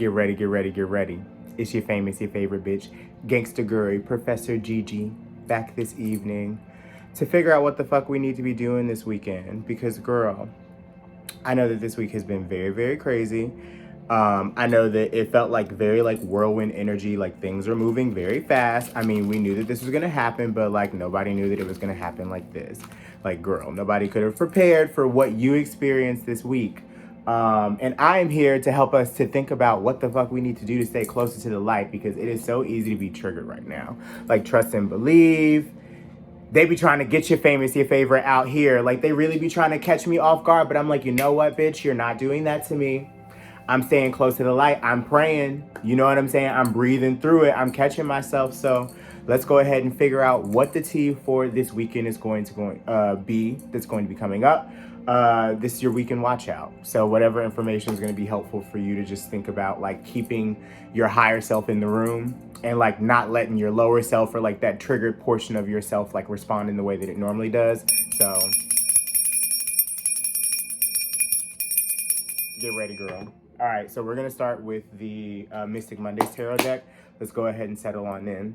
Get ready, get ready, get ready. It's your famous, your favorite bitch, Gangsta Guri, Professor Gigi, back this evening to figure out what the fuck we need to be doing this weekend. Because, girl, I know that this week has been very, very crazy. I know that it felt like very like whirlwind energy, like things are moving very fast. I mean, we knew that this was gonna happen, but like nobody knew that it was gonna happen like this. Like, girl, nobody could have prepared for what you experienced this week. And I am here to help us to think about what the fuck we need to do to stay closer to the light because it is so easy to be triggered right now. Like, trust and believe. They be trying to get your famous, your favorite out here. Like, they really be trying to catch me off guard, but I'm like, you know what, bitch? You're not doing that to me. I'm staying close to the light. I'm praying. You know what I'm saying? I'm breathing through it. I'm catching myself. So let's go ahead and figure out what the tea for this weekend is going to be that's going to be coming up. This is your weekend watch out. So whatever information is going to be helpful for you to just think about, like keeping your higher self in the room and like not letting your lower self or like that triggered portion of yourself like respond in the way that it normally does. So get ready, girl. All right, so we're gonna start with the Mystic Mondays Tarot deck. Let's go ahead and settle on in.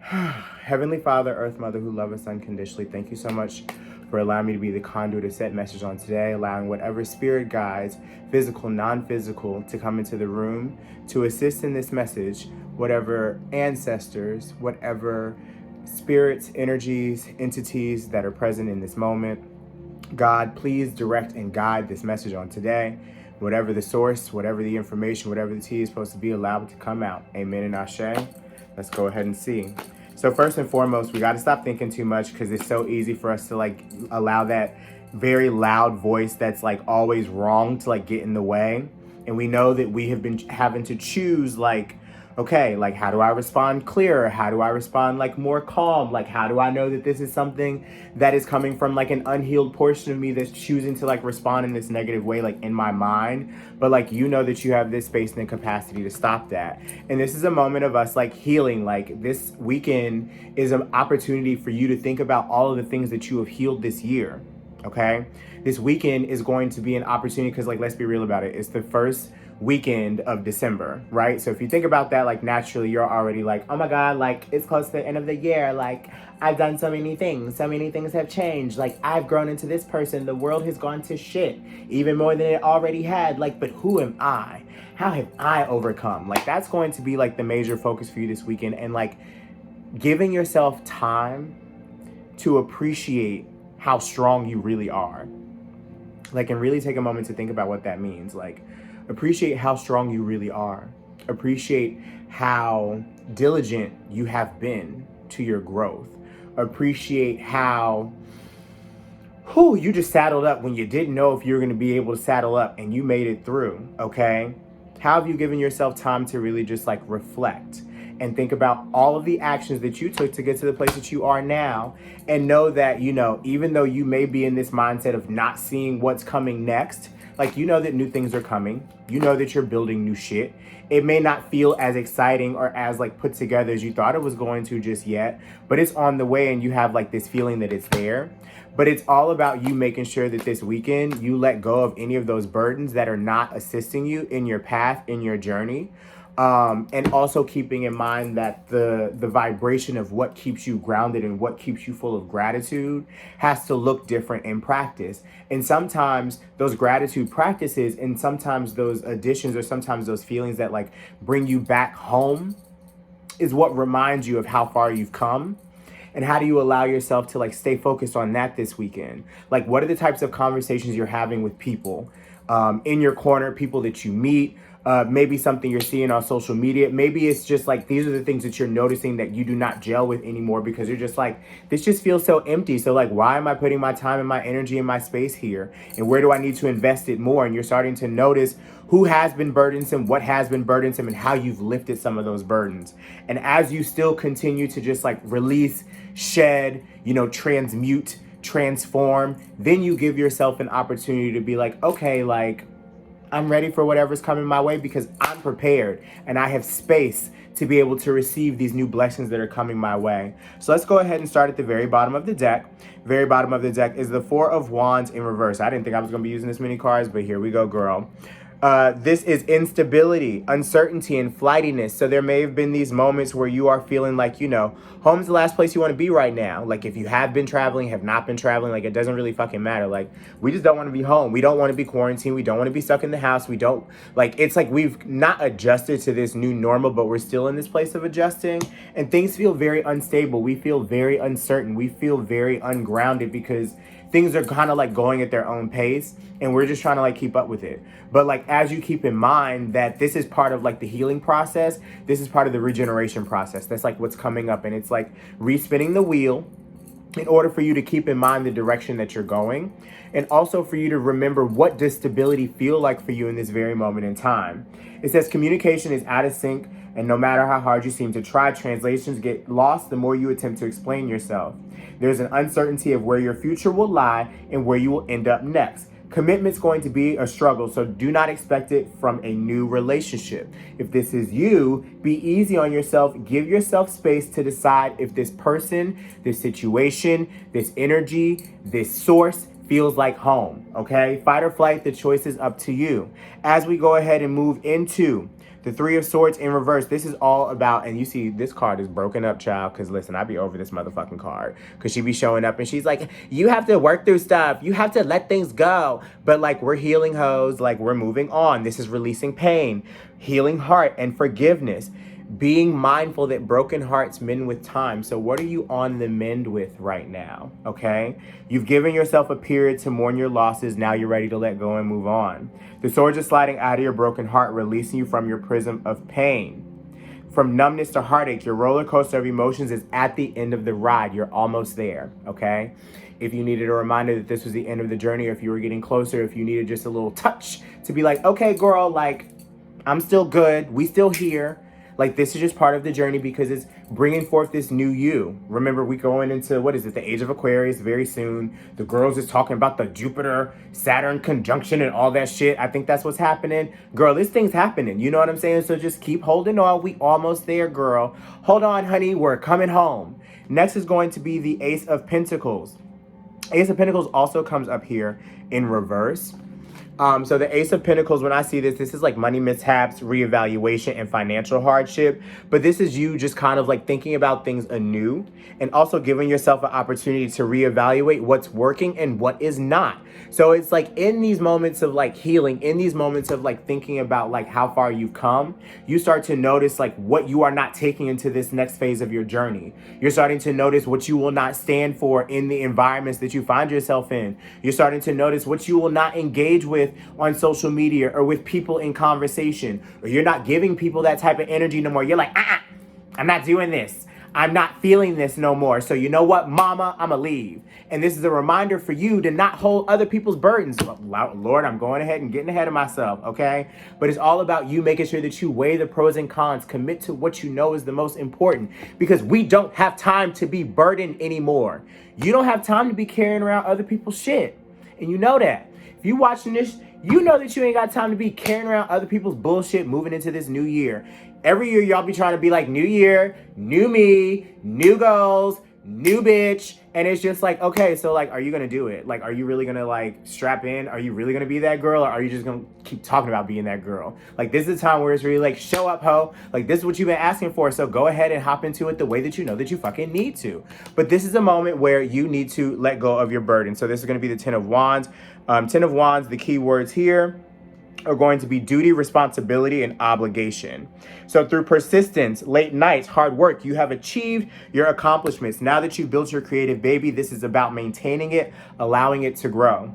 Heavenly Father, Earth Mother who love us unconditionally, thank you so much for allowing me to be the conduit of set message on today, allowing whatever spirit guides, physical, non-physical, to come into the room to assist in this message, whatever ancestors, whatever spirits, energies, entities that are present in this moment. God, please direct and guide this message on today. Whatever the source, whatever the information, whatever the tea is supposed to be, allow it to come out. Amen and ashe. Let's go ahead and see. So first and foremost, we got to stop thinking too much because it's so easy for us to like allow that very loud voice that's like always wrong to like get in the way. And we know that we have been having to choose like, okay, like how do I respond clearer? How do I respond like more calm? Like how do I know that this is something that is coming from like an unhealed portion of me that's choosing to like respond in this negative way, like in my mind? But like, you know that you have this space and the capacity to stop that. And this is a moment of us like healing. Like this weekend is an opportunity for you to think about all of the things that you have healed this year. Okay, this weekend is going to be an opportunity because like, let's be real about it. It's the first weekend of December, right? So if you think about that, like naturally you're already like, oh my God, like it's close to the end of the year. Like I've done so many things have changed. Like I've grown into this person. The world has gone to shit even more than it already had. Like, but who am I? How have I overcome? Like that's going to be like the major focus for you this weekend, and like giving yourself time to appreciate how strong you really are. Like, and really take a moment to think about what that means. Like, appreciate how strong you really are. Appreciate how diligent you have been to your growth. Appreciate how you just saddled up when you didn't know if you were going to be able to saddle up and you made it through, okay? How have you given yourself time to really just like reflect and think about all of the actions that you took to get to the place that you are now, and know that, you know, even though you may be in this mindset of not seeing what's coming next, like, you know that new things are coming. You know that you're building new shit. It may not feel as exciting or as like put together as you thought it was going to just yet, but it's on the way and you have like this feeling that it's there. But it's all about you making sure that this weekend you let go of any of those burdens that are not assisting you in your path, in your journey. And also keeping in mind that the vibration of what keeps you grounded and what keeps you full of gratitude has to look different in practice. And sometimes those gratitude practices and sometimes those additions or sometimes those feelings that like bring you back home is what reminds you of how far you've come. And how do you allow yourself to like stay focused on that this weekend? Like, what are the types of conversations you're having with people in your corner, people that you meet? Maybe something you're seeing on social media. Maybe it's just like, these are the things that you're noticing that you do not gel with anymore because you're just like, this just feels so empty. So like, why am I putting my time and my energy and my space here? And where do I need to invest it more? And you're starting to notice who has been burdensome, what has been burdensome, and how you've lifted some of those burdens. And as you still continue to just like release, shed, you know, transmute, transform, then you give yourself an opportunity to be like, okay, like, I'm ready for whatever's coming my way because I'm prepared and I have space to be able to receive these new blessings that are coming my way. So let's go ahead and start at the very bottom of the deck. Very bottom of the deck is the Four of Wands in reverse. I didn't think I was going to be using this many cards, but here we go, girl. This is instability, uncertainty, and flightiness. So there may have been these moments where you are feeling like, home's the last place you want to be right now. Like if you have been traveling, have not been traveling, like it doesn't really fucking matter. Like we just don't want to be home. We don't want to be quarantined. We don't want to be stuck in the house. We don't it's like we've not adjusted to this new normal, but we're still in this place of adjusting, and things feel very unstable. We feel very uncertain. We feel very ungrounded because things are kind of like going at their own pace and we're just trying to like keep up with it. But like, as you keep in mind that this is part of like the healing process, this is part of the regeneration process. That's like what's coming up. And it's like respinning the wheel in order for you to keep in mind the direction that you're going. And also for you to remember, what does stability feel like for you in this very moment in time? It says communication is out of sync, and no matter how hard you seem to try, translations get lost the more you attempt to explain yourself. There's an uncertainty of where your future will lie and where you will end up next. Commitment's going to be a struggle, so do not expect it from a new relationship. If this is you, be easy on yourself. Give yourself space to decide if this person, this situation, this energy, this source feels like home, okay? Fight or flight, the choice is up to you. As we go ahead and move into the Three of Swords in reverse, this is all about, and you see this card is broken up, child, because listen, I be over this motherfucking card, because she be showing up and she's like, you have to work through stuff. You have to let things go. But like, we're healing hoes, like we're moving on. This is releasing pain, healing heart, and forgiveness. Being mindful that broken hearts mend with time. So what are you on the mend with right now? Okay. You've given yourself a period to mourn your losses. Now you're ready to let go and move on. The swords are sliding out of your broken heart, releasing you from your prison of pain. From numbness to heartache, your roller coaster of emotions is at the end of the ride. You're almost there. Okay. If you needed a reminder that this was the end of the journey, or if you were getting closer, if you needed just a little touch to be like, okay, girl, like I'm still good. We still here. Like, this is just part of the journey because it's bringing forth this new you. Remember, we going into, what is it, the age of Aquarius very soon. The girls is talking about the Jupiter-Saturn conjunction and all that shit. I think that's what's happening. Girl, this thing's happening. You know what I'm saying? So just keep holding on. We almost there, girl. Hold on, honey. We're coming home. Next is going to be the Ace of Pentacles. Ace of Pentacles also comes up here in reverse. So the Ace of Pentacles, when I see this, this is like money mishaps, reevaluation, and financial hardship. But this is you just kind of like thinking about things anew and also giving yourself an opportunity to reevaluate what's working and what is not. So it's like in these moments of like healing, in these moments of like thinking about like how far you've come, you start to notice like what you are not taking into this next phase of your journey. You're starting to notice what you will not stand for in the environments that you find yourself in. You're starting to notice what you will not engage with on social media or with people in conversation, or you're not giving people that type of energy no more. You're like, I'm not doing this. I'm not feeling this no more. So you know what, mama, I'ma leave. And this is a reminder for you to not hold other people's burdens. Lord, I'm going ahead and getting ahead of myself, okay? But it's all about you making sure that you weigh the pros and cons, commit to what you know is the most important, because we don't have time to be burdened anymore. You don't have time to be carrying around other people's shit. And you know that. If you watching this, you know that you ain't got time to be carrying around other people's bullshit moving into this new year. Every year, y'all be trying to be like, new year, new me, new goals, new bitch. And it's just like, okay, so like, are you going to do it? Like, are you really going to like strap in? Are you really going to be that girl? Or are you just going to keep talking about being that girl? Like, this is a time where it's really like, show up, ho. Like, this is what you've been asking for. So go ahead and hop into it the way that you know that you fucking need to. But this is a moment where you need to let go of your burden. So this is going to be the Ten of Wands. Ten of Wands, the key words here are going to be duty, responsibility, and obligation. So through persistence, late nights, hard work, you have achieved your accomplishments. Now that you've built your creative baby, this is about maintaining it, allowing it to grow.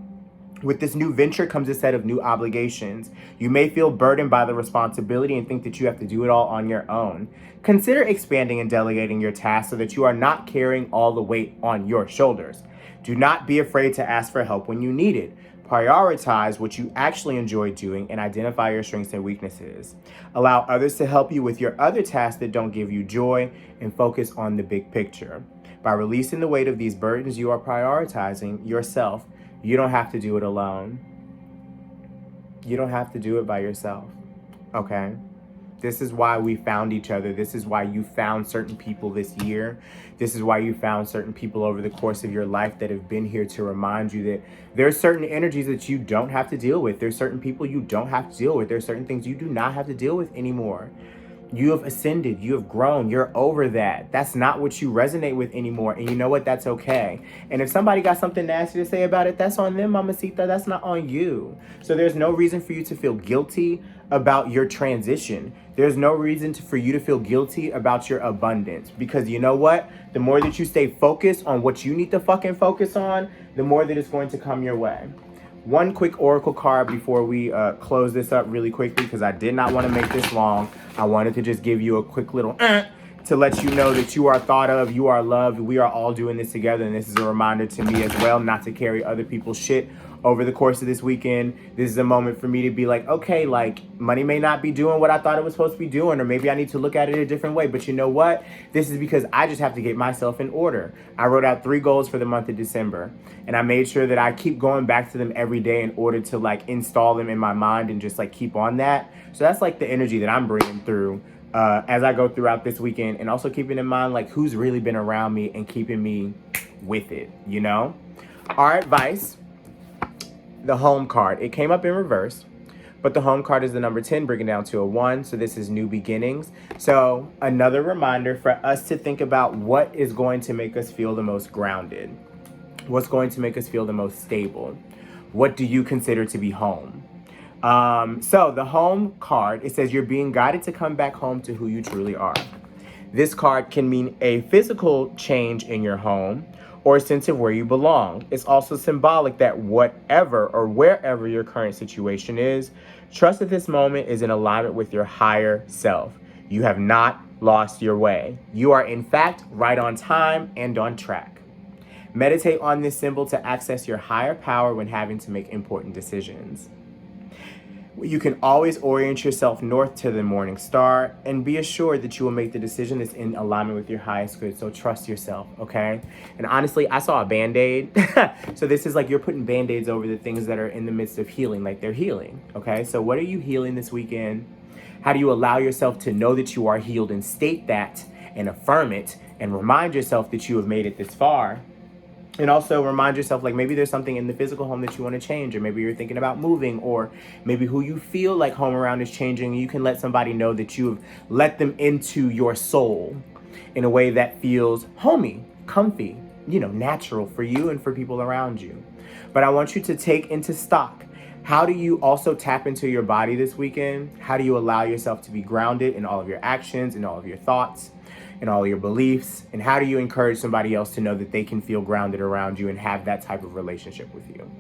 With this new venture comes a set of new obligations. You may feel burdened by the responsibility and think that you have to do it all on your own. Consider expanding and delegating your tasks so that you are not carrying all the weight on your shoulders. Do not be afraid to ask for help when you need it. Prioritize what you actually enjoy doing and identify your strengths and weaknesses. Allow others to help you with your other tasks that don't give you joy, and focus on the big picture. By releasing the weight of these burdens, you are prioritizing yourself. You don't have to do it alone. You don't have to do it by yourself, okay? This is why we found each other. This is why you found certain people this year. This is why you found certain people over the course of your life that have been here to remind you that there are certain energies that you don't have to deal with. There's certain people you don't have to deal with. There's certain things you do not have to deal with anymore. You have ascended, you have grown, you're over that. That's not what you resonate with anymore. And you know what? That's okay. And if somebody got something nasty to say about it, that's on them, mamacita. That's not on you. So there's no reason for you to feel guilty about your transition. There's no reason for you to feel guilty about your abundance. Because you know what? The more that you stay focused on what you need to fucking focus on, the more that it's going to come your way. One quick oracle card before we close this up really quickly, because I did not want to make this long. I wanted to just give you a quick little to let you know that you are thought of, you are loved. We are all doing this together, and this is a reminder to me as well not to carry other people's shit over the course of this weekend. This is a moment for me to be like, okay, like money may not be doing what I thought it was supposed to be doing, or maybe I need to look at it a different way. But you know what? This is because I just have to get myself in order. I wrote out 3 goals for the month of December, and I made sure that I keep going back to them every day in order to like install them in my mind and just like keep on that. So that's like the energy that I'm bringing through as I go throughout this weekend, and also keeping in mind like who's really been around me and keeping me with it, you know? Our advice, the home card, it came up in reverse, but the home card is the number 10, bringing down to a 1. So this is new beginnings. So another reminder for us to think about what is going to make us feel the most grounded. What's going to make us feel the most stable? What do you consider to be home? So the home card, it says you're being guided to come back home to who you truly are. This card can mean a physical change in your home or a sense of where you belong. It's also symbolic that whatever or wherever your current situation is, trust that this moment is in alignment with your higher self. You have not lost your way. You are in fact right on time and on track. Meditate on this symbol to access your higher power when having to make important decisions. You can always orient yourself north to the morning star and be assured that you will make the decision that's in alignment with your highest good. So trust yourself, okay? And honestly, I saw a Band-Aid. So this is like you're putting Band-Aids over the things that are in the midst of healing, like they're healing, okay? So what are you healing this weekend? How do you allow yourself to know that you are healed and state that and affirm it and remind yourself that you have made it this far? And also remind yourself, like maybe there's something in the physical home that you want to change, or maybe you're thinking about moving, or maybe who you feel like home around is changing. You can let somebody know that you've let them into your soul in a way that feels homey, comfy, you know, natural for you and for people around you. But I want you to take into stock, how do you also tap into your body this weekend? How do you allow yourself to be grounded in all of your actions, in all of your thoughts, and all your beliefs? And how do you encourage somebody else to know that they can feel grounded around you and have that type of relationship with you?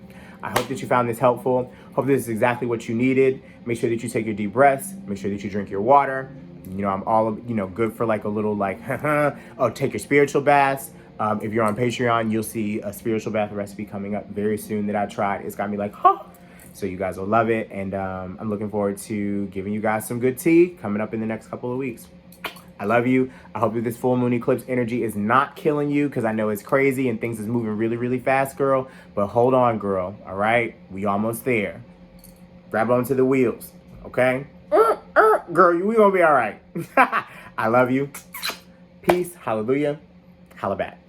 I hope that you found this helpful. Hope this is exactly what you needed. Make sure that you take your deep breaths. Make sure that you drink your water. You know, I'm all, good for like a little like, oh, take your spiritual baths. If you're on Patreon, you'll see a spiritual bath recipe coming up very soon that I tried. It's got me like, so you guys will love it. And I'm looking forward to giving you guys some good tea coming up in the next couple of weeks. I love you. I hope that this full moon eclipse energy is not killing you, because I know it's crazy and things is moving really, really fast, girl. But hold on, girl. All right? We almost there. Grab onto the wheels, okay? Girl, we gonna be all right. I love you. Peace. Hallelujah. Holla back.